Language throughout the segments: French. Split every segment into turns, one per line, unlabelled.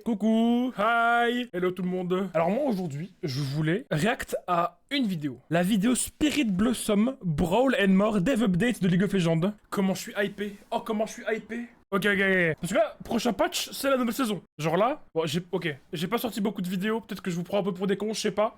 coucou, hi, hello tout le monde. Alors moi aujourd'hui, je voulais react à une vidéo. La vidéo Spirit Blossom, Brawl and More, Dev Update de League of Legends. Comment je suis hypé, oh comment je suis hypé. Ok, parce que là, prochain patch, c'est la nouvelle saison. Genre là, bon, j'ai pas sorti beaucoup de vidéos, peut-être que je vous prends un peu pour des cons, je sais pas.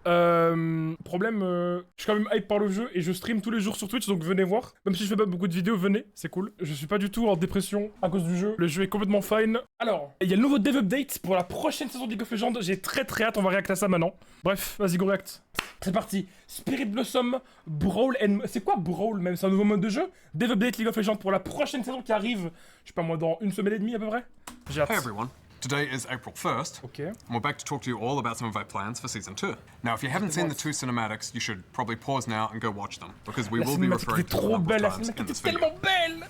Problème, je suis quand même hype par le jeu et je stream tous les jours sur Twitch, donc venez voir. Même si je fais pas beaucoup de vidéos, venez, c'est cool. Je suis pas du tout en dépression à cause du jeu. Le jeu est complètement fine. Alors, il y a le nouveau Dev Update pour la prochaine saison de League of Legends. J'ai très hâte, on va react à ça maintenant. Bref, vas-y, go react. C'est parti. Spirit Blossom, Brawl and... C'est quoi Brawl même? C'est un nouveau mode de jeu? Dev Update League of Legends pour la prochaine saison qui arrive, je sais pas moi, dans une semaine et demie à peu près. J'ai hâte.
Hey everyone. Today is April 1st,
Okay.
and we're back to talk to you all about some of our plans for Season 2. Now, if you haven't seen the two cinematics, you should probably pause now and go watch them, because we will be referring to them a number of times in this video.
Tellement belle.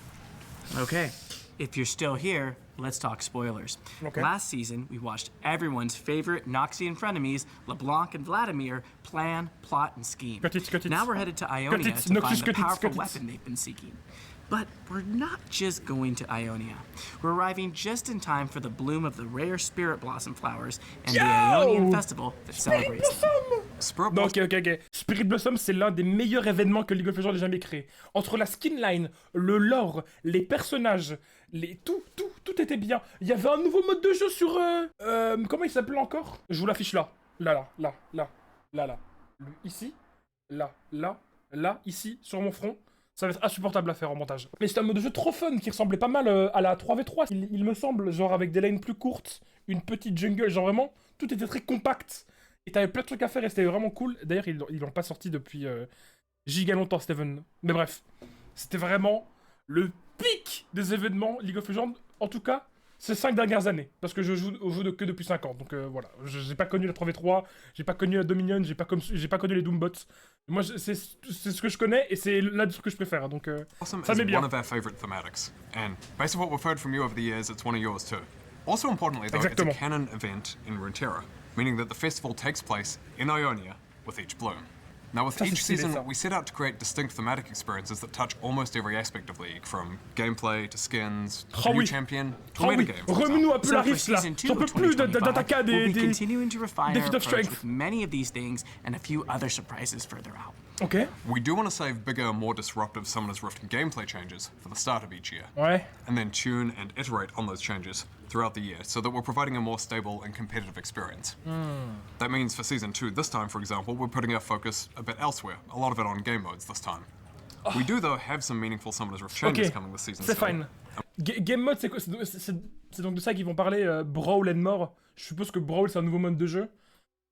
Okay, if you're still here, let's talk spoilers.
Okay.
Last season, we watched everyone's favorite Noxian frenemies, LeBlanc and Vladimir, plan, plot, and scheme. Now we're headed to Ionia to find the powerful weapon they've been seeking. But we're not just going to Ionia. We're arriving just in time for the bloom of the rare Spirit Blossom flowers and the Ionian festival that celebrates them.
Non, ok. Spirit Blossom, c'est l'un des meilleurs événements que League of Legends ait jamais créé. Entre la skinline, le lore, les personnages, tout était bien. Il y avait un nouveau mode de jeu sur... comment il s'appelait encore? Je vous l'affiche là. Là. Ici. Là, ici, sur mon front. Ça va être insupportable à faire en montage. Mais c'est un mode de jeu trop fun qui ressemblait pas mal à la 3v3, il me semble, genre avec des lanes plus courtes, une petite jungle, genre vraiment, tout était très compact. Et t'avais plein de trucs à faire et c'était vraiment cool. D'ailleurs, ils l'ont pas sorti depuis giga longtemps, Steven. Mais bref, c'était vraiment le pic des événements League of Legends, en tout cas, ces 5 dernières années. Parce que je joue au jeu que depuis 5 ans, donc voilà. J'ai pas connu la 3v3, j'ai pas connu la Dominion, j'ai pas connu les Doombots. Moi, c'est ce que je connais et c'est l'un des trucs que je préfère, donc ça m'est bien.
One of our favorite thematics, and based on what we've heard from you over the years, it's one of yours too. Also importantly though, it's a canon event in Runeterra, meaning that the festival takes place in Ionia with each bloom. Now with each season, we set out to create distinct thematic experiences that touch almost every aspect of League, from gameplay to skins, to new champion, to metagame.
Remue-nous un peu la riche là, j'en peux plus d'attaquer
we'll be continuing to refine our approach
strength.
with many of these things and a few other surprises further out.
Ok.
We do want to save bigger, more disruptive Summoner's Rift gameplay changes for the start of each year.
Ouais.
And then tune and iterate on those changes throughout the year so that we're providing a more stable and competitive experience. That means for Season 2 this time, for example, we're putting our focus a bit elsewhere, a lot of it on game modes this time. We do though have some meaningful Summoner's Rift changes coming this season.
C'est fine. Game mode, c'est quoi? C'est donc de ça qu'ils vont parler, Brawl and More. Je suppose que Brawl c'est un nouveau mode de jeu.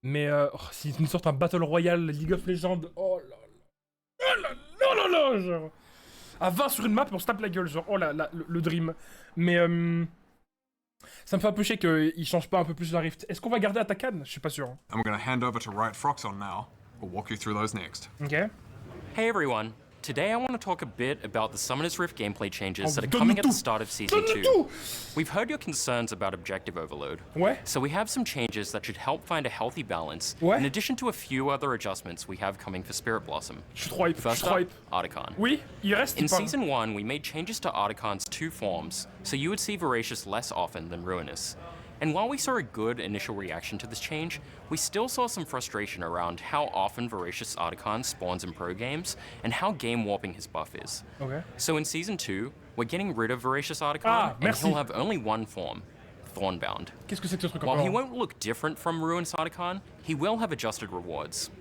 Mais s'ils nous sortent un Battle Royale League of Legends, oh là, genre. À 20 sur une map, on se tape la gueule, genre, oh là, le dream. Mais ça me fait un peu chier qu'ils changent pas un peu plus la Rift. Est-ce qu'on va garder Atakan? Je suis pas sûr. Hein.
And we're going to hand over to Riot Froxon now. We'll walk you through those next.
Ok.
Hey everyone. Today I want to talk a bit about the Summoner's Rift gameplay changes that are coming at the start of Season 2. We've heard your concerns about objective overload.
Ouais.
So we have some changes that should help find a healthy balance,
Ouais.
in addition to a few other adjustments we have coming for Spirit Blossom.
Je suis trop hype,
First up, Articon.
Oui, il reste.
In Season 1, we made changes to Articon's 2 forms, so you would see Voracious less often than Ruinous. And while we saw a good initial reaction to this change, we still saw some frustration around how often Voracious Articon spawns in pro games and how game warping his buff is.
Okay.
So in Season 2, we're getting rid of Voracious Articon, and he'll have only one form, Thornbound.
Qu'est-ce que c'est que ce truc
While he won't look different from Ruinous Articon, he will have adjusted rewards.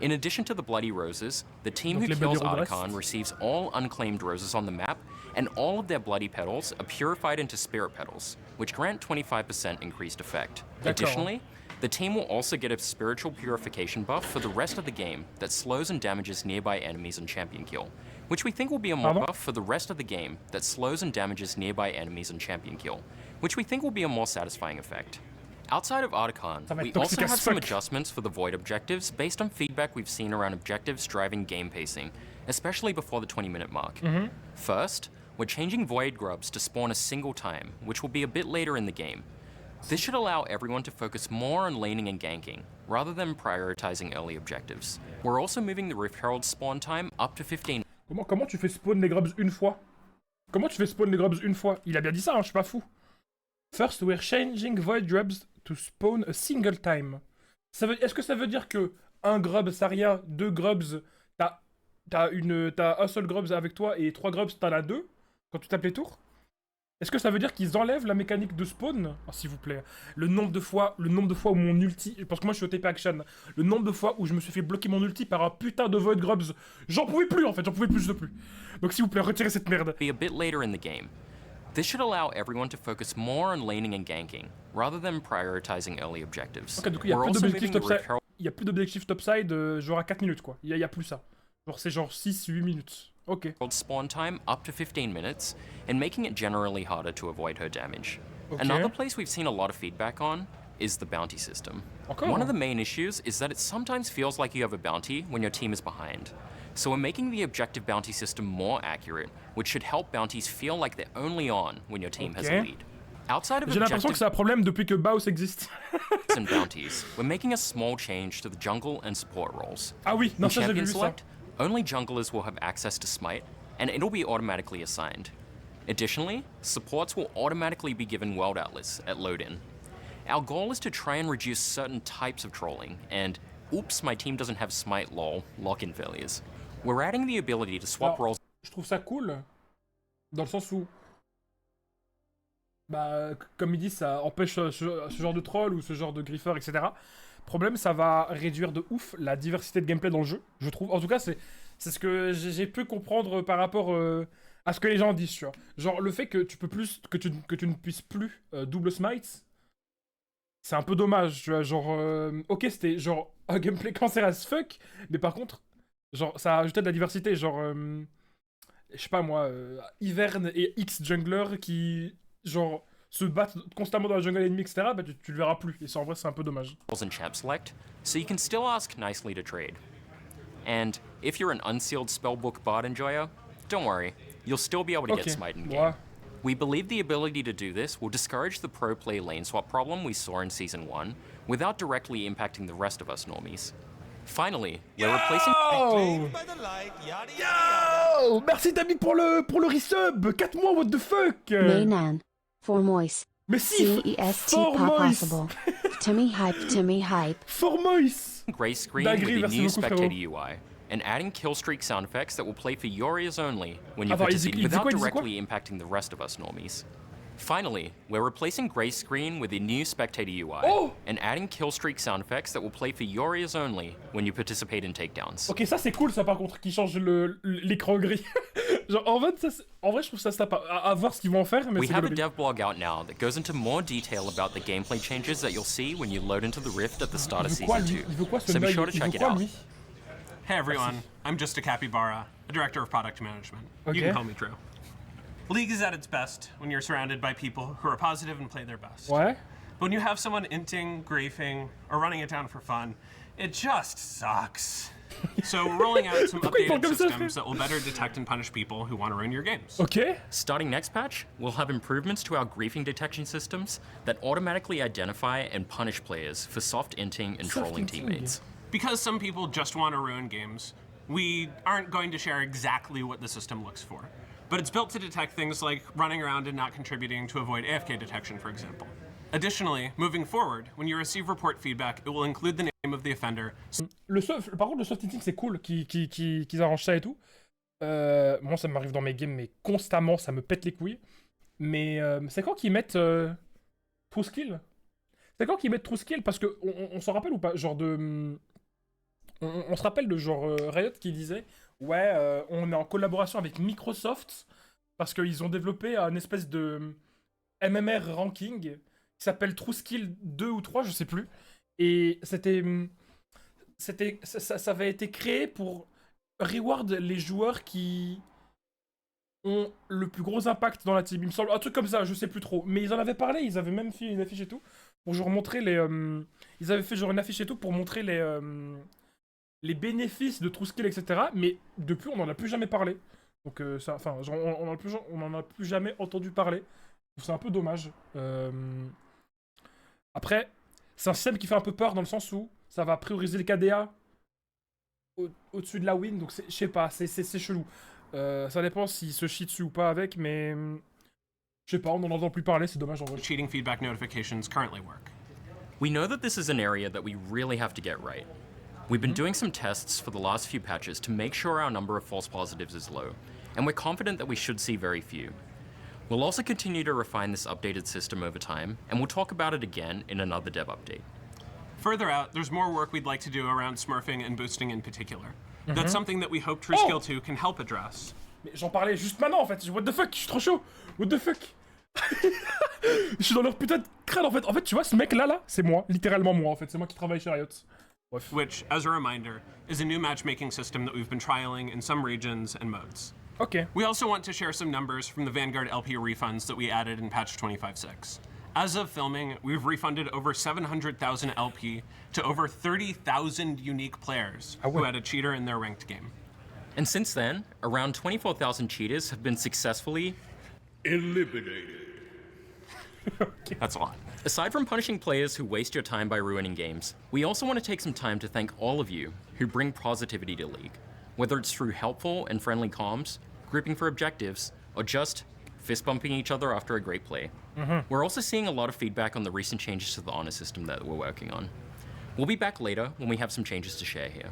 In addition to the Bloody Roses, the team who kills Articon receives all unclaimed roses on the map, and all of their bloody petals are purified into spirit petals, which grant 25% increased effect. Additionally, the team will also get a spiritual purification buff for the rest of the game that slows and damages nearby enemies on champion kill, which we think will be a more buff for the rest of the game that slows and damages nearby enemies on champion kill, which we think will be a more satisfying effect. Outside of Articon, we also have some adjustments for the Void objectives based on feedback we've seen around objectives driving game pacing, especially before the 20-minute mark. First, we're changing Void grubs to spawn a single time, which will be a bit later in the game. This should allow everyone to focus more on laning and ganking, rather than prioritizing early objectives. We're also moving the Rift Herald spawn time up to 15.
Comment tu fais spawn les grubs une fois? Comment tu fais spawn les grubs une fois? Il a bien dit ça, hein, je suis pas fou. First, we're changing Void grubs to spawn a single time. Est-ce que ça veut dire que un grub Saria, 2 grubs, t'as un seul grubs avec toi et 3 grubs t'en as 2 quand tu tapes les tours? Est-ce que ça veut dire qu'ils enlèvent la mécanique de spawn? Oh, s'il vous plaît. Le nombre de fois où mon ulti... Parce que moi je suis au TP Action. Le nombre de fois où je me suis fait bloquer mon ulti par un putain de Void Grubs. J'en pouvais plus en fait, j'en pouvais plus de plus. Donc s'il vous plaît, retirez cette merde.
Be a bit later in the game. This should allow everyone to focus more on laning and ganking, rather than prioritizing early objectives.
Ok, du coup il y a plus d'objectifs topside. Il y a plus d'objectifs topside genre à 4 minutes quoi. Il y a plus ça. Genre c'est genre 6-8 minutes. Okay.
Spawn time up to 15 minutes, and making it generally harder to avoid her damage.
Okay.
Another place we've seen a lot of feedback on is the bounty system. One of the main issues is that it sometimes feels like you have a bounty when your team is behind. So we're making the objective bounty system more accurate, which should help bounties feel like they're only on when your team has a lead. Outside of
J'ai l'impression que c'est un problème depuis que Baus existe.
and bounties, we're making a small change to the jungle and support roles.
Ah oui, non, ça j'ai vu ça.
Only junglers will have access to smite, and it'll be automatically assigned. Additionally, supports will automatically be given world atlas at load-in. Our goal is to try and reduce certain types of trolling, and oops, my team doesn't have smite lol, lock-in failures. We're adding the ability to swap roles.
Je trouve ça cool, dans le sens où, bah, comme il dit, ça empêche ce genre de troll ou ce genre de griffeur, etc. Problème, ça va réduire de ouf la diversité de gameplay dans le jeu, je trouve. En tout cas, c'est ce que j'ai pu comprendre par rapport à ce que les gens disent, tu vois. Genre, le fait que tu peux plus, que tu ne puisses plus double smite, c'est un peu dommage, tu vois. Genre, ok, c'était genre un gameplay cancer as fuck, mais par contre, genre, ça a ajouté de la diversité, genre, je sais pas moi, Ivern et X jungler qui, genre, se battent constamment dans la jungle ennemie, etc., bah tu le verras plus. Et ça, en vrai, c'est un peu dommage.
And champ select, so you can still ask nicely to trade. And if you're an unsealed spellbook bot enjoyer, don't worry, you'll still be able to get smite in game. We believe the ability to do this will discourage the pro play lane swap problem we saw in Season 1 without directly impacting the rest of us normies. Finally, we're replacing...
Yo! Merci Tammy pour le resub! 4 mois, what the fuck!
Maynan. For moist.
Mais si!
For moist! Timmy hype.
For moist!
Gray screen with the new spectator UI, and adding kill streak sound effects that will play for Yorias only when you participate without directly impacting the rest of us normies. Finally, we're replacing gray screen with a new spectator UI, and adding kill streak sound effects that will play for Yorias only when you participate in takedowns.
Ok, ça c'est cool ça par contre, qui change l'écran gris. Genre en fait, en vrai je trouve ça sympa, à voir ce qu'ils vont en faire, mais
we have a dev blog out now that goes into more detail about the gameplay changes that you'll see when you load into the Rift at the start of Season 2. So be sure to check it out.
Hey everyone, I'm just a capybara, a director of product management. You can call me Drew. League is at its best when you're surrounded by people who are positive and play their best.
Ouais.
But when you have someone inting, griefing, or running it down for fun, it just sucks. So we're rolling out some updated systems that will better detect and punish people who want to ruin your games.
Okay.
Starting next patch, we'll have improvements to our griefing detection systems that automatically identify and punish players for soft inting and trolling teammates.
Because some people just want to ruin games, we aren't going to share exactly what the system looks for. But it's built to detect things like running around and not contributing to avoid AFK detection, for example. Additionally, moving forward, when you receive report feedback, it will include the name of the offender.
Par contre, le soft hitting, c'est cool qu'ils arrangent ça et tout. Moi, ça m'arrive dans mes games, mais constamment, ça me pète les couilles. Mais c'est quand qu'ils mettent True Skill? C'est quand qu'ils mettent True Skill? Parce que on s'en rappelle ou pas? Genre de... On se rappelle de genre Riot qui disait ouais, on est en collaboration avec Microsoft parce qu'ils ont développé un espèce de MMR ranking qui s'appelle True Skill 2 ou 3, je sais plus. Et ça avait été créé pour reward les joueurs qui ont le plus gros impact dans la team. Il me semble un truc comme ça, je sais plus trop. Mais ils en avaient parlé, ils avaient même fait une affiche et tout pour genre montrer les. Ils avaient fait genre une affiche et tout pour montrer les bénéfices de True Skill, etc. Mais depuis, on n'en a plus jamais parlé. Donc, ça, enfin, on en a plus jamais entendu parler. C'est un peu dommage. Après, c'est un système qui fait un peu peur dans le sens où ça va prioriser le KDA au-dessus de la win. Donc, je sais pas, c'est chelou. Ça dépend s'il se chie dessus ou pas avec, mais je sais pas, on n'en entend plus parler, c'est dommage en vrai.
Cheating feedback notifications currently work.
We know that this is an area that we really have to get right. We've been doing some tests for the last few patches to make sure our number of false positives is low, and we're confident that we should see very few. We'll also continue to refine this updated system over time, and we'll talk about it again in another dev update.
Further out, there's more work we'd like to do around smurfing and boosting in particular. That's something that we hope TrueScale 2 can help address.
Mais j'en parlais juste maintenant en fait, what the fuck, je suis trop chaud, what the fuck. Je suis dans leur putain de crâne en fait. En fait, tu vois, ce mec là, c'est moi, littéralement moi en fait, c'est moi qui travaille chez Riot. Bref.
Which, as a reminder, is a new matchmaking system that we've been trialing in some regions and modes.
Okay.
We also want to share some numbers from the Vanguard LP refunds that we added in patch 25.6. As of filming, we've refunded over 700,000 LP to over 30,000 unique players who had a cheater in their ranked game.
And since then, around 24,000 cheaters have been successfully
eliminated.
Okay.
That's a lot.
Aside from punishing players who waste your time by ruining games, we also want to take some time to thank all of you who bring positivity to League, whether it's through helpful and friendly comms, grouping for objectives, or just fist bumping each other after a great play. We're also seeing a lot of feedback on the recent changes to the honor system that we're working on. We'll be back later when we have some changes to share here.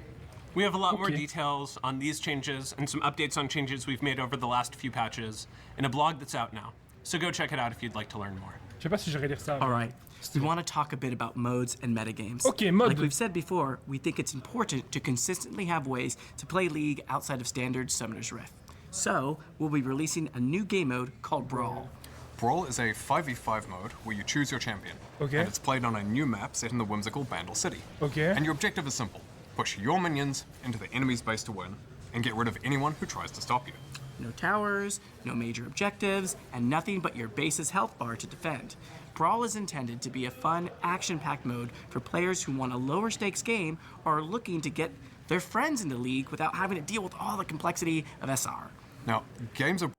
We have a lot more details on these changes and some updates on changes we've made over the last few patches in a blog that's out now. So go check it out if you'd like to learn more.
Je sais pas si j'irai lire ça.
All right, we want to talk a bit about modes and metagames.
Okay, mode.
Like we've said before, we think it's important to consistently have ways to play League outside of standard Summoner's Rift. So, we'll be releasing a new game mode called Brawl.
Brawl is a 5v5 mode where you choose your champion.
Okay.
And it's played on a new map set in the whimsical Bandle City.
Okay.
And your objective is simple. Push your minions into the enemy's base to win, and get rid of anyone who tries to stop you.
No towers, no major objectives, and nothing but your base's health bar to defend. Brawl is intended to be a fun, action-packed mode for players who want a lower-stakes game or are looking to get their friends into League without having to deal with all the complexity of SR.
Now, games are...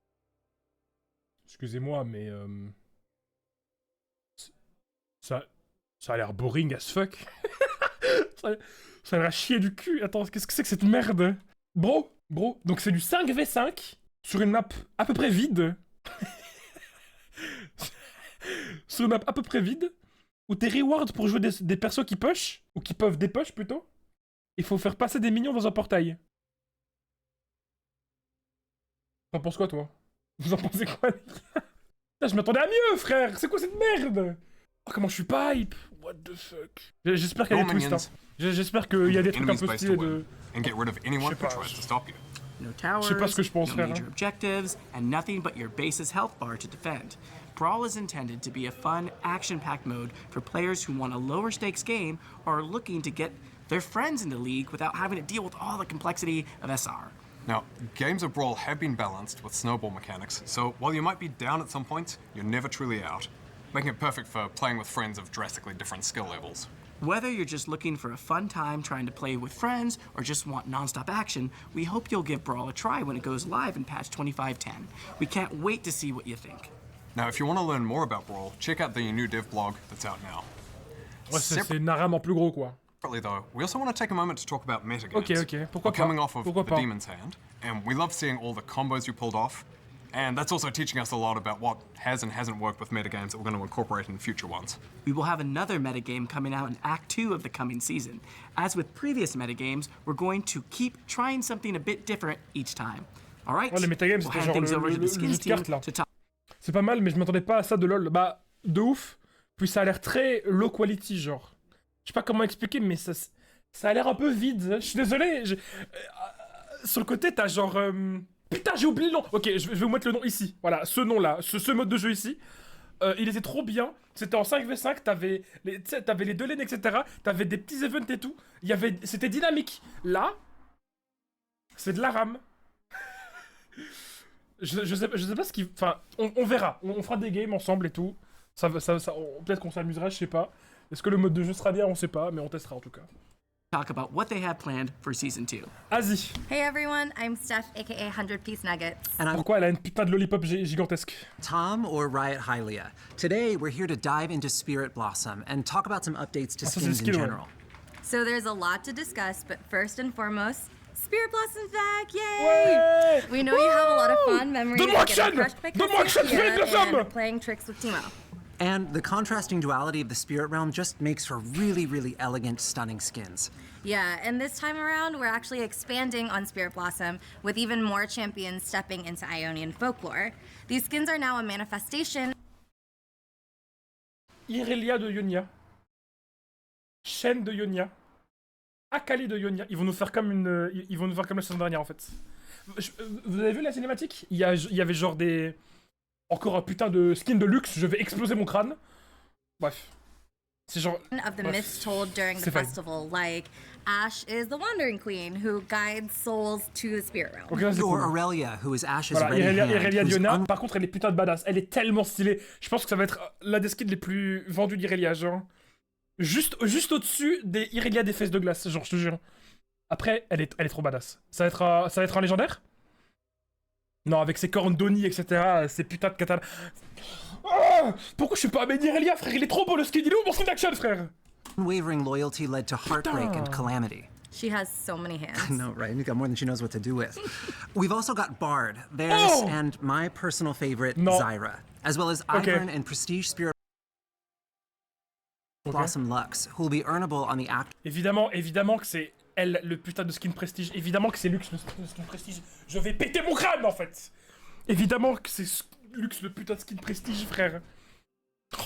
Excusez-moi, mais ça a l'air boring as fuck. ça a l'air à chier du cul. Attends, qu'est-ce que c'est que cette merde? Bro, donc c'est du 5v5 sur une map à peu près vide. Sur une map à peu près vide, où tes rewards pour jouer des persos qui push, ou qui peuvent dépush plutôt, il faut faire passer des minions dans un portail. T'en penses quoi, toi? Vous en pensez quoi, les gars? Putain, je m'attendais à mieux, frère! C'est quoi cette merde? Oh, comment je suis pas hype? What the fuck? J'espère qu'il y a des twists, hein. J'espère qu'il y a des trucs un peu stylés de...
No towers,
je sais pas ce que je pense,
no
frère.
major objectives, and nothing but your base's health bar to defend. Brawl is intended to be a fun, action-packed mode for players who want a lower-stakes game or are looking to get their friends into League without having to deal with all the complexity of SR.
Now, games of Brawl have been balanced with snowball mechanics, so while you might be down at some points, you're never truly out, making it perfect for playing with friends of drastically different skill levels.
Whether you're just looking for a fun time trying to play with friends or just want non-stop action, we hope you'll give Brawl a try when it goes live in patch 25.10. We can't wait to see what you think.
Now, if you want to learn more about Brawl, check out the new dev blog that's out now.
Ouais, c'est une arame en plus gros, quoi.
Separately though, we also want to take a moment to talk about metagames.
Ok, pourquoi
We're coming
pas?
off of the Demon's Hand, and we love seeing all the combos you pulled off, and that's also teaching us a lot about what has and hasn't worked with metagames that we're going to incorporate in future ones.
We will have another metagame coming out in Act 2 of the coming season. As with previous metagames, we're going to keep trying something a bit different each time. All right?
Ouais, les metagames,
we'll
c'était
hand
genre
things over to the
le
skins
jeu de cartes,
team
là.
to talk.
C'est pas mal, mais je m'attendais pas à ça de LoL. Bah, de ouf. Puis ça a l'air très low quality, genre. Je sais pas comment expliquer, mais ça a l'air un peu vide. Je suis désolé. Sur le côté, t'as genre... Putain, j'ai oublié le nom. Ok, je vais vous mettre le nom ici. Voilà, ce nom-là, ce mode de jeu ici. Il était trop bien. C'était en 5v5, t'avais les deux lanes, etc. T'avais des petits events et tout. C'était dynamique. Là, c'est de la rame. Je sais pas ce qui... Enfin, on verra. On fera des games ensemble et tout. Peut-être qu'on s'amusera, je sais pas. Est-ce que le mode de jeu sera bien? On sait pas, mais on testera en tout cas.
Talk about what they have planned for season 2.
Asie.
Hey everyone, I'm Steph, aka 100 Piece Nuggets.
And I'm
Pourquoi elle a une putain de lollipop gigantesque?
Tom or Riot Hylia. Today we're here to dive into Spirit Blossom and talk about some updates to skins in general.
So there's a lot to discuss, but first and foremost, Spirit Blossom's back! Yay!
Ouais!
We know you have a lot of fond memories
Donne-moi
of getting
action!
crushed by
Donne-moi action, Spirit Blossom!
and playing tricks with Timo.
And the contrasting duality of the spirit realm just makes for really, really elegant, stunning skins.
Yeah, and this time around, we're actually expanding on Spirit Blossom with even more champions stepping into Ionian folklore. These skins are now a manifestation.
Irelia de Ionia. Shen de Ionia. Akali de Ionia. Ils vont nous faire comme ils vont nous faire comme la saison dernière en fait. Vous avez vu la cinématique? Il y avait genre des... Encore un putain de skin de luxe, je vais exploser mon crâne. Bref. C'est genre...
Of the myths told during the festival, like Ash is the Wandering Queen who guides souls to the spirit realm.
Okay,
Or Aurelia, who is Ash's
voilà,
ready hand.
Irelia Diona, par contre elle est putain de badass, elle est tellement stylée. Je pense que ça va être l'un des skins les plus vendus d'Irelia, genre. Juste au-dessus des Irelia des fesses de glace, genre, je te jure. Après, elle est trop badass. Ça va être un légendaire? Non, avec ses cornes d'Oni, etc., ses putains de katana. Oh, pourquoi je suis pas Amélie Irelia, frère? Il est trop beau le skin, il est où mon skin d'action, frère?
Unwavering loyalty led to heartbreak and calamity.
She has so many hands.
No, right? She's got more than she knows what to do with. We've also got Bard, theirs, and my personal favorite, Zyra, as well as Ivern and Prestige Spirit Blossom Lux, who will be earnable on the act.
Évidemment que c'est elle, le putain de skin prestige. Évidemment que c'est Lux, le skin prestige. Je vais péter mon crâne, en fait. Évidemment que c'est Lux, le putain de skin prestige, frère.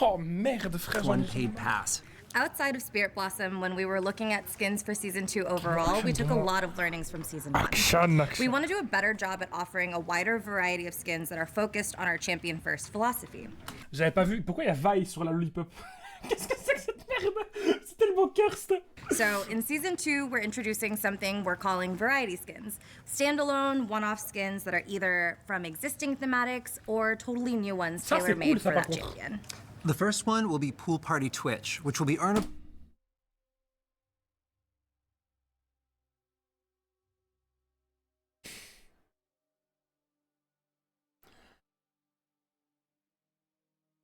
Oh, merde, frère.
One paid pass.
Outside of Spirit Blossom, when we were looking at skins for Season 2 overall, we took a lot of learnings from Season 1. We want to do a better job at offering a wider variety of skins that are focused on our champion-first philosophy.
J'avais pas vu... Pourquoi il y a Vrais sur la lollipop? Qu'est-ce que c'est que cette merde? C'est tellement cursed.
So, in Season 2, we're introducing something we're calling variety skins. Standalone, one-off skins that are either from existing thematics or totally new ones tailor-made for that champion.
The first one will be Pool Party Twitch, which will be earnable.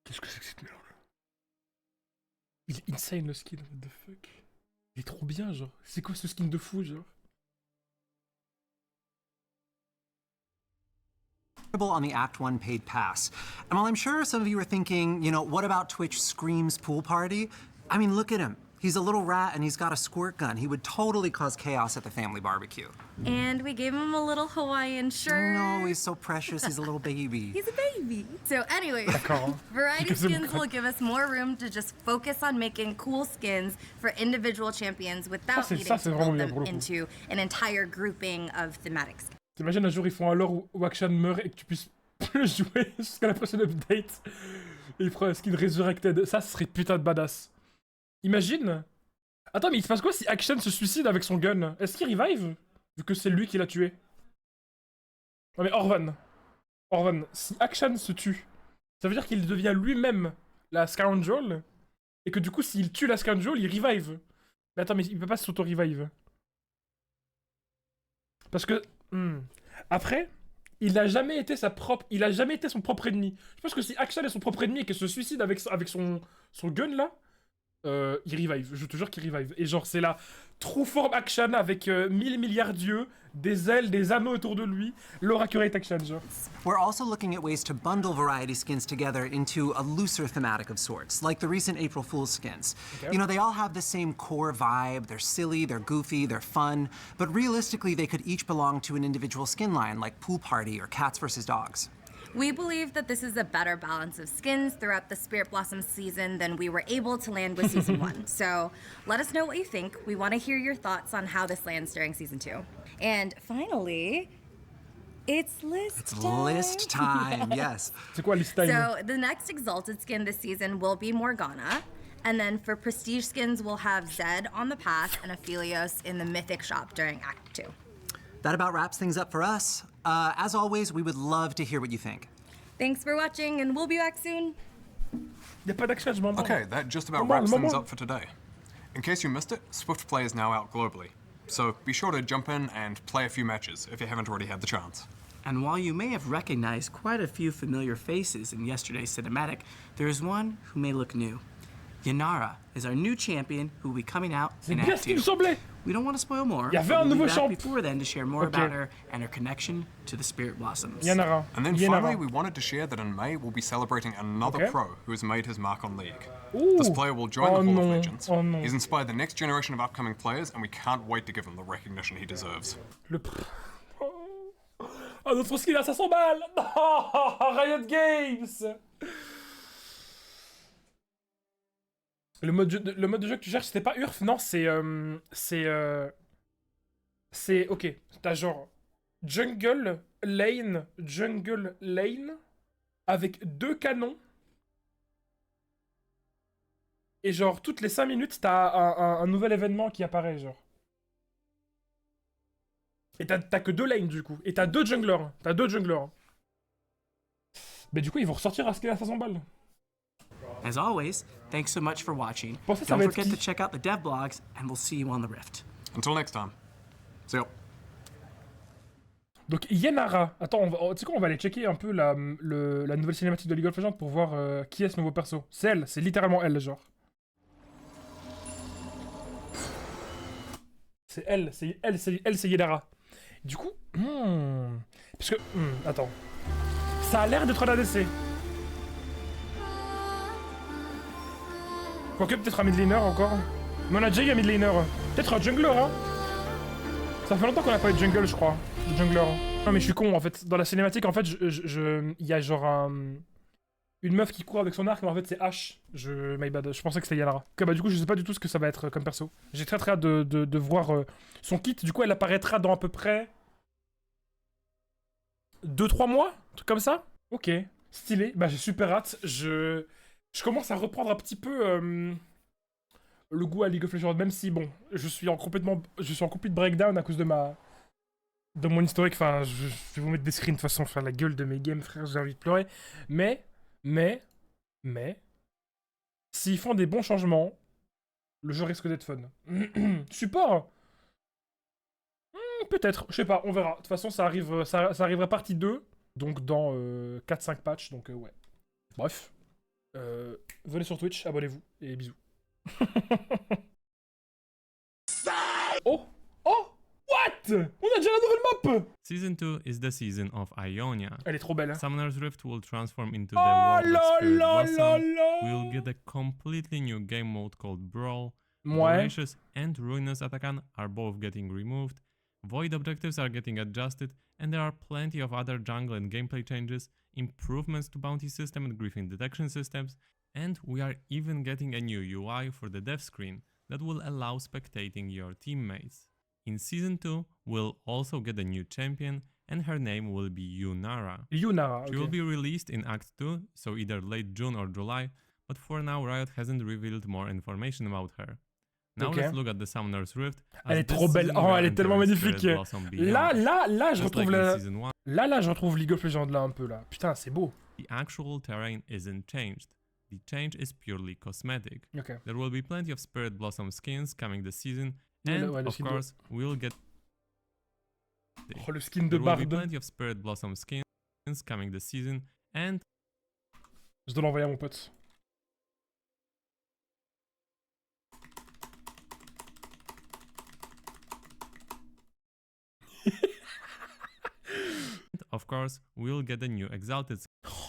Qu'est-ce que c'est que cette merde? Il est insane le skin, what the fuck? Il est trop bien, genre. C'est quoi ce skin de fou, genre?
On the Act 1 paid pass. And while I'm sure some of you are thinking, you know, what about Twitch Scream's Pool Party? I mean, look at him. He's a little rat and he's got a squirt gun. He would totally cause chaos at the family barbecue.
And we gave him a little Hawaiian shirt.
No, he's so precious. He's a little baby.
He's a baby. So anyways, variety skins will give us more room to just focus on making cool skins for individual champions without needing to build them into an entire grouping of thematic skins.
T'imagines un jour ils font un lore où Akshan meurt et que tu puisses plus jouer jusqu'à la prochaine update. Et ils feront un skin resurrected. Ça, ce serait putain de badass. Imagine. Attends, mais il se passe quoi si Akshan se suicide avec son gun? Est-ce qu'il revive? Vu que c'est lui qui l'a tué. Non mais Orvan, si Akshan se tue, ça veut dire qu'il devient lui-même la Scoundrel. Et que du coup, s'il tue la Scoundrel, il revive. Mais attends, mais il peut pas s'auto-revive. Parce que... Après, il a jamais été son propre ennemi. Je pense que si Akshan est son propre ennemi et qu'il se suicide avec son gun là, il revive. Je te jure qu'il revive. Et genre, c'est la true form Akshan avec 1000 milliards d'yeux, des ailes, des anneaux autour de lui. L'Oraculate Akshan, genre.
We're also looking at ways to bundle variety skins together into a looser thematic of sorts, like the recent April Fool's skins. Okay. You know, they all have the same core vibe. They're silly, they're goofy, they're fun, but realistically, they could each belong to an individual skin line, like Pool Party or Cats vs. Dogs.
We believe that this is a better balance of skins throughout the Spirit Blossom season than we were able to land with Season 1. So let us know what you think. We want to hear your thoughts on how this lands during Season 2. And finally, it's list time.
Yes.
C'est quoi list time?
So the next Exalted skin this season will be Morgana. And then for Prestige skins, we'll have Zed on the path and Aphelios in the Mythic shop during Act 2.
That about wraps things up for us. As always, we would love to hear what you think.
Thanks for watching, and we'll be back soon.
Okay, that just about wraps things up for today. In case you missed it, Swift Play is now out globally. So be sure to jump in and play a few matches if you haven't already had the chance.
And while you may have recognized quite a few familiar faces in yesterday's cinematic, there is one who may look new. Yanara is our new champion who will be coming out in
bien
Act
ce qu'il
2.
me semblait.
We don't want to spoil more.
Il y avait un
but we'll
nouveau
be back
champ.
before then to share more
Okay.
about her and her connection to the Spirit Blossoms.
Yanara.
And then
Yanara.
finally, we wanted to share that in May we'll be celebrating another
Okay.
pro who has made his mark on League.
Ooh.
This player will join
Oh
the Hall
non.
of Legends.
Oh non.
He's inspired the next generation of upcoming players, and we can't wait to give him the recognition he deserves.
Le... Oh, notre skin à 500 balles. Oh, Riot Games. Le mode de jeu que tu cherches, c'était pas URF? Non, c'est... Ok, t'as genre... Jungle Lane, avec 2 canons. Et genre, toutes les 5 minutes, t'as un nouvel événement qui apparaît, genre. Et t'as que 2 lanes, du coup. Et t'as 2 junglers. Mais du coup, ils vont ressortir à skin à 500 balles.
As always, thanks so much for watching.
Pensez, ça
Don't
va être
forget
qui?
to check out the dev blogs, and we'll see you on the Rift.
Until next time. See ya.
Donc Yanara, attends, tu sais quoi, on va aller checker un peu la nouvelle cinématique de League of Legends pour voir qui est ce nouveau perso. C'est elle, c'est littéralement elle, genre. C'est elle, c'est Yanara. Du coup, parce que, attends, ça a l'air d'être un ADC. Quoique peut-être un mid laner encore. Mais on a déjà eu un mid laner. Peut-être un jungler, hein. Ça fait longtemps qu'on a pas eu de jungle, je crois. De jungler. Non mais je suis con en fait. Dans la cinématique, en fait, il y a genre une meuf qui court avec son arc, mais en fait c'est H. My bad. Je pensais que c'était Yanara. Ok, bah du coup, je sais pas du tout ce que ça va être comme perso. J'ai très hâte de voir son kit. Du coup, elle apparaîtra dans à peu près 2-3 mois, un truc comme ça. Ok, stylé. Bah j'ai super hâte. Je commence à reprendre un petit peu le goût à League of Legends, même si bon, je suis en complete breakdown à cause de mon historique. Enfin, je vais vous mettre des screens de toute façon, faire la gueule de mes games, frère, j'ai envie de pleurer. Mais, s'ils font des bons changements, le jeu risque d'être fun. Support peut-être, je sais pas, on verra. De toute façon, ça arrivera partie 2, donc dans 4-5 patchs, donc ouais. Bref. Venez sur Twitch, abonnez-vous, et bisous. Oh! What? On a déjà la nouvelle map!
Season 2 is the season of Ionia.
Elle est trop belle, hein?
Summoner's Rift will transform into the world of Spirit Blossom. We'll get a completely new game mode called Brawl. Voracious and Ruinous Attacan are both getting removed. Void objectives are getting adjusted, and there are plenty of other jungle and gameplay changes, improvements to bounty system and griefing detection systems, and we are even getting a new UI for the dev screen that will allow spectating your teammates. In Season 2, we'll also get a new champion, and her name will be Yunara.
She
will be released in Act 2, so either late June or July, but for now Riot hasn't revealed more information about her. Now let's look at the Summoner's Rift.
Elle est trop belle. Oh, elle est tellement magnifique. Là, je retrouve là, je retrouve League of Legends là un peu là. Putain, c'est beau.
The actual terrain isn't changed. The change is purely cosmetic.
Okay.
There will be plenty of Spirit Blossom skins coming this season, and of course, we'll get.
Oh, le skin de Bard.
There will be plenty of Spirit Blossom skins coming this season, and.
Je dois l'envoyer à mon pote.
Of course, we'll get a new Exalted.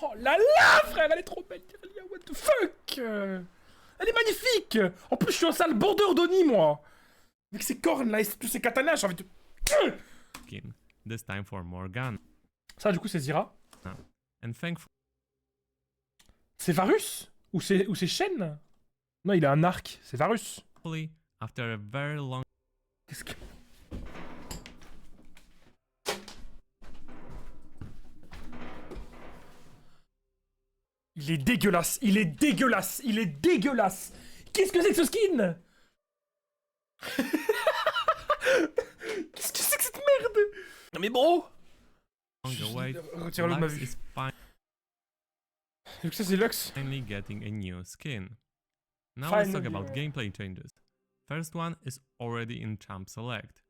Oh là là, frère, elle est trop belle. What the fuck? Elle est magnifique. En plus, je suis un sale border d'Oni, moi. Avec ses cornes là et tous ces katanas, j'ai envie de...
Skin. This time for Morgana.
Ça, du coup, c'est Zira.
And thankfully...
C'est Varus? Ou c'est Shen? Non, il a un arc. C'est Varus.
After a very long...
Qu'est-ce que... Il est dégueulasse, il est dégueulasse, il est dégueulasse. Qu'est-ce que c'est que ce skin? Qu'est-ce que c'est que cette merde? Non mais bro. Retire-le de ma vue. Donc ça c'est Lux.
Finally getting a new skin. Now let's talk about gameplay changes. First one is already in Champ Select.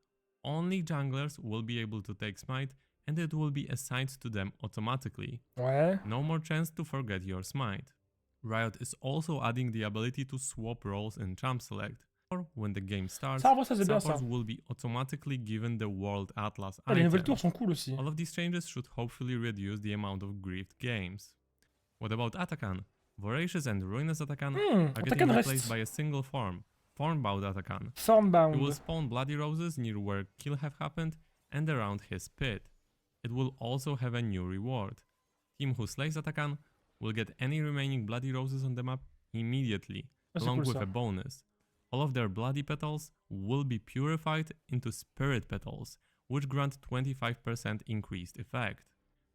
Only junglers will be able to take Smite, and it will be assigned to them automatically.
Ouais.
No more chance to forget your smite. Riot is also adding the ability to swap roles in Champ Select. Or when the game starts, supports will be automatically given the World Atlas item.
Les nouvelles tours sont cool aussi.
All of these changes should hopefully reduce the amount of griefed games. What about Atakan? Voracious and Ruinous Atakan are getting replaced by a single form, Thornbound Atakan.
Thornbound.
He will spawn bloody roses near where kill have happened and around his pit. It will also have a new reward. Team who slays Atakan will get any remaining bloody roses on the map immediately, along with a bonus. All of their bloody petals will be purified into spirit petals, which grant 25% increased effect.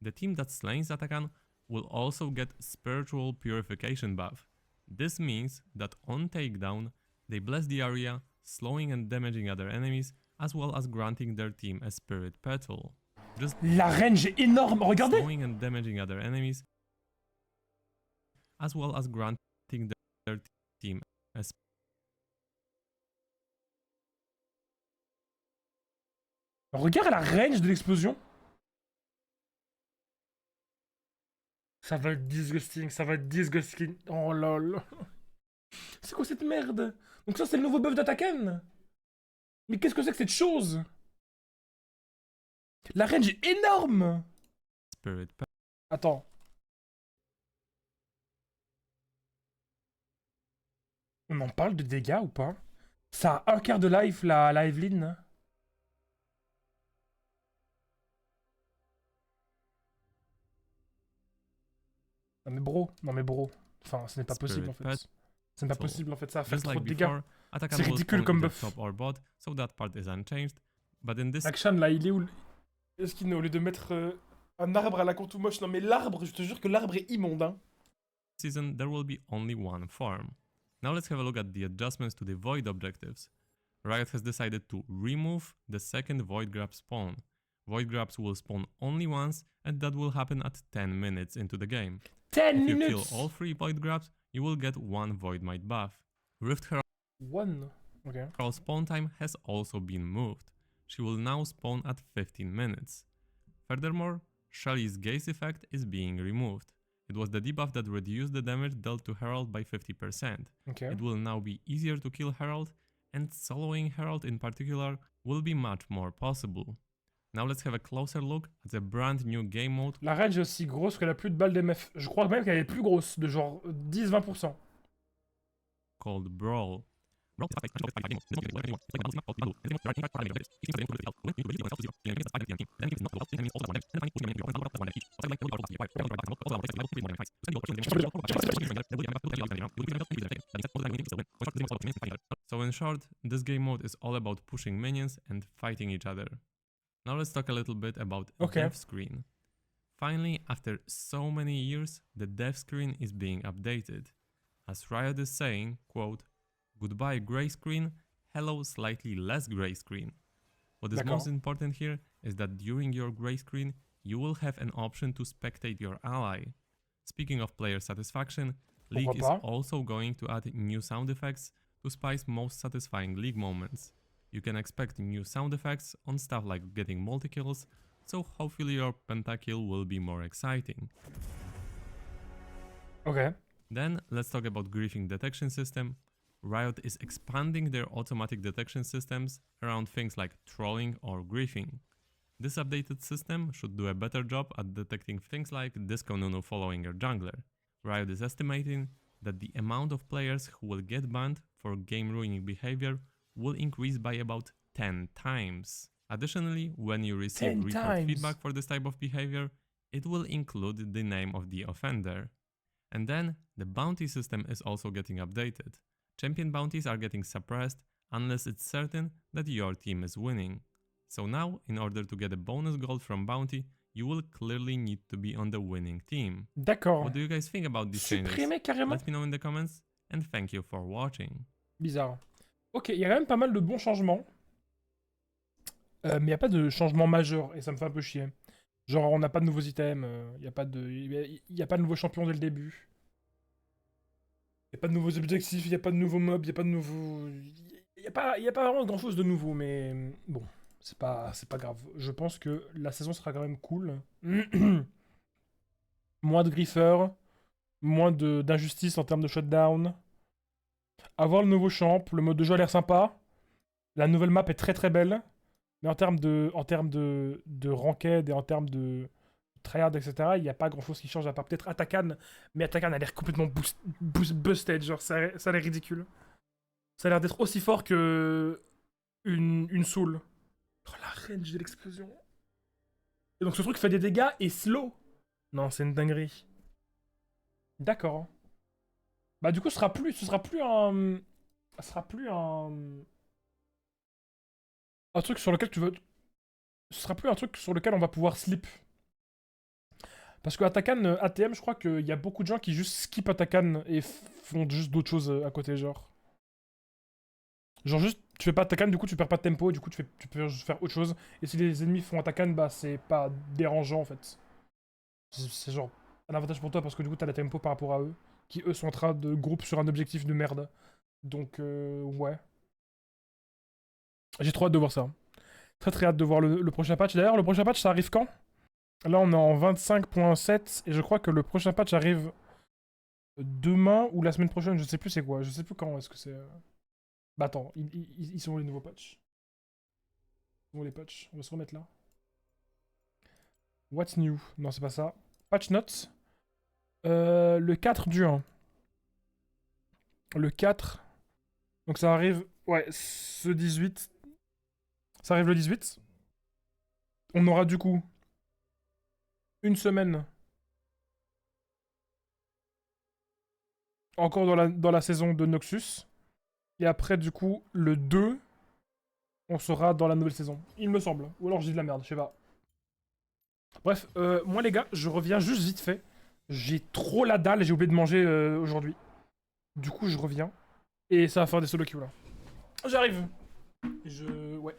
The team that slays Atakan will also get spiritual purification buff. This means that on takedown, they bless the area, slowing and damaging other enemies, as well as granting their team a spirit petal. Just
la range est énorme, regardez!
Slowing and damaging other enemies, as well as granting their team a spirit.
Regarde la range de l'explosion. Ça va être disgusting, ça va être disgusting. Oh lol. C'est quoi cette merde? Donc ça c'est le nouveau buff d'Atakan. Mais qu'est-ce que c'est que cette chose? La range est énorme. Attends. On en parle de dégâts ou pas? Ça a un quart de life la Evelyn. Non mais bro, enfin ce n'est pas possible en fait. Ce n'est pas possible en fait, ça va faire trop de dégâts. C'est ridicule comme buff. Action là, il est où? Est-ce qu'il est au lieu de mettre un arbre à la con tout moche? Non mais l'arbre, je te jure que l'arbre est immonde hein.
Season there will be only one form. Now let's have a look at the adjustments to the void objectives. Riot has decided to remove the second void grab spawn. Void grabs will spawn only once, and that will happen at 10 minutes into the game.
10 minutes!
If you kill all 3 void grabs, you will get 1 void might buff. Rift Herald
Okay.
spawn time has also been moved. She will now spawn at 15 minutes. Furthermore, Shelly's gaze effect is being removed. It was the debuff that reduced the damage dealt to Herald by 50%.
Okay.
It will now be easier to kill Herald, and soloing Herald in particular will be much more possible. Now let's have a closer look at the brand new game mode.
La range est aussi grosse que la plus de balles d'MF. Je crois même qu'elle est plus grosse, de genre 10-20%.
Called Brawl. So in short, this game mode is all about pushing minions and fighting each other. Now let's talk a little bit about dev screen. Finally, after so many years, the dev screen is being updated. As Riot is saying, quote, "Goodbye gray screen, hello slightly less gray screen." What is most important here is that during your gray screen, you will have an option to spectate your ally. Speaking of player satisfaction, League is also going to add new sound effects to spice most satisfying League moments. You can expect new sound effects on stuff like getting multi-kills, so hopefully your pentakill will be more exciting.
Okay.
Then let's talk about griefing detection system. Riot is expanding their automatic detection systems around things like trolling or griefing. This updated system should do a better job at detecting things like Disco Nunu following your jungler. Riot is estimating that the amount of players who will get banned for game-ruining behavior will increase by about 10 times. Additionally, when you receive report feedback for this type of behavior, it will include the name of the offender. And then, the bounty system is also getting updated. Champion bounties are getting suppressed unless it's certain that your team is winning. So now, in order to get a bonus gold from bounty, you will clearly need to be on the winning team.
D'accord.
What do you guys think about these changes?
Carrément.
Let me know in the comments, and thank you for watching.
Bizarre. Ok, il y a quand même pas mal de bons changements. Mais il n'y a pas de changement majeur, et ça me fait un peu chier. Genre, on n'a pas de nouveaux items, il n'y a pas de nouveaux champions dès le début. Il n'y a pas de nouveaux objectifs, il n'y a pas de nouveaux mobs, il n'y a pas de nouveaux... Il n'y a pas vraiment grand chose de nouveau, mais bon, c'est pas grave. Je pense que la saison sera quand même cool. Moins de griffeurs, Moins d'injustice en termes de shutdown. Avoir le nouveau champ, le mode de jeu a l'air sympa. La nouvelle map est très très belle. Mais en termes de ranked et en termes de tryhard, etc., il n'y a pas grand chose qui change à part peut-être Atakan. Mais Atakan a l'air complètement busted, genre ça a l'air ridicule. Ça a l'air d'être aussi fort que une soul. Oh la range de l'explosion. Et donc ce truc fait des dégâts et slow. Non, c'est une dinguerie. D'accord. Bah du coup ce sera plus un truc sur lequel tu veux... Ce sera plus un truc sur lequel on va pouvoir slip. Parce que Atakan, ATM, je crois qu'il y a beaucoup de gens qui juste skip Atakan et font juste d'autres choses à côté, genre. Genre juste, tu fais pas Atakan, du coup tu perds pas de tempo, et du coup tu peux juste faire autre chose. Et si les ennemis font Atakan, bah c'est pas dérangeant en fait. C'est genre un avantage pour toi parce que du coup t'as la tempo par rapport à eux, qui eux sont en train de groupe sur un objectif de merde. Donc ouais. J'ai trop hâte de voir ça. Très très hâte de voir le prochain patch. D'ailleurs, le prochain patch ça arrive quand? Là on est en 25.7 et je crois que le prochain patch arrive demain ou la semaine prochaine, je sais plus c'est quoi, je sais plus quand est-ce que c'est... Bah attends, ils sont où les nouveaux patchs? Où sont les patchs? On va se remettre là. What's new? Non c'est pas ça. Patch notes. Le 4 du 1. Le 4. Donc ça arrive... Ouais, ce 18. Ça arrive le 18. On aura du coup... une semaine. Encore dans la saison de Noxus. Et après, du coup, le 2, on sera dans la nouvelle saison. Il me semble. Ou alors je dis de la merde, je sais pas. Bref, moi les gars, je reviens juste vite fait. J'ai trop la dalle, j'ai oublié de manger aujourd'hui. Du coup, je reviens. Et ça va faire des solo kills là. J'arrive. Ouais.